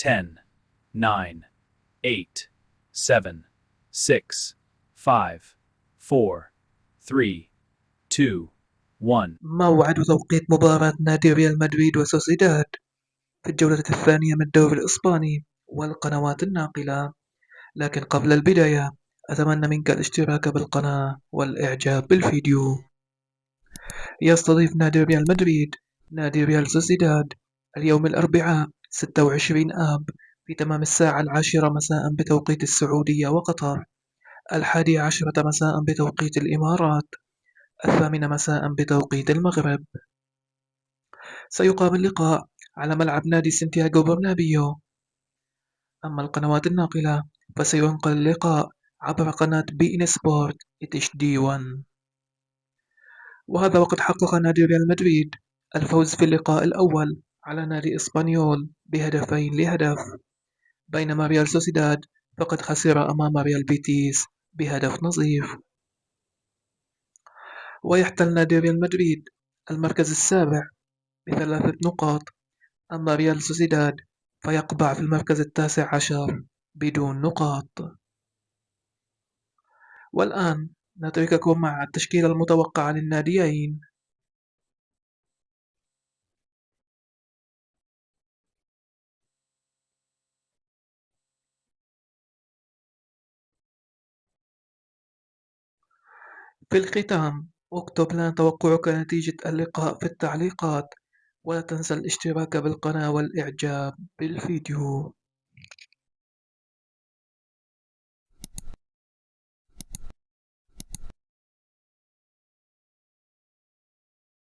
10, 9, 8, 7, 6, 5, 4, 3, 2, 1. موعد توقيت مباراة نادي ريال مدريد وسوسيداد في الجولة الثانية من الدوري الإسباني والقنوات الناقلة. لكن قبل البداية أتمنى منك الاشتراك بالقناة والإعجاب بالفيديو. يستضيف نادي ريال مدريد نادي ريال سوسيداد اليوم الأربعاء 26 آب في تمام الساعة 10 مساء بتوقيت السعودية وقطر، 11 مساء بتوقيت الإمارات، 8 مساء بتوقيت المغرب. سيقام اللقاء على ملعب نادي سانتياغو برنابيو. أما القنوات الناقلة فسينقل اللقاء عبر قناة بي إن سبورت اتش دي 1. وهذا وقد حقق نادي ريال مدريد الفوز في اللقاء الأول على نادي إسبانيول بهدفين لهدف، بينما ريال سوسيداد فقد خسر أمام ريال بيتيس بهدف نظيف. ويحتل نادي ريال مدريد المركز السابع ب3 نقاط، أما ريال سوسيداد فيقبع في المركز التاسع عشر بدون نقاط. والآن نترككم مع التشكيلة المتوقعة للناديين. في الختام اكتب لنا توقعك نتيجة اللقاء في التعليقات، ولا تنسى الاشتراك بالقناة والإعجاب بالفيديو.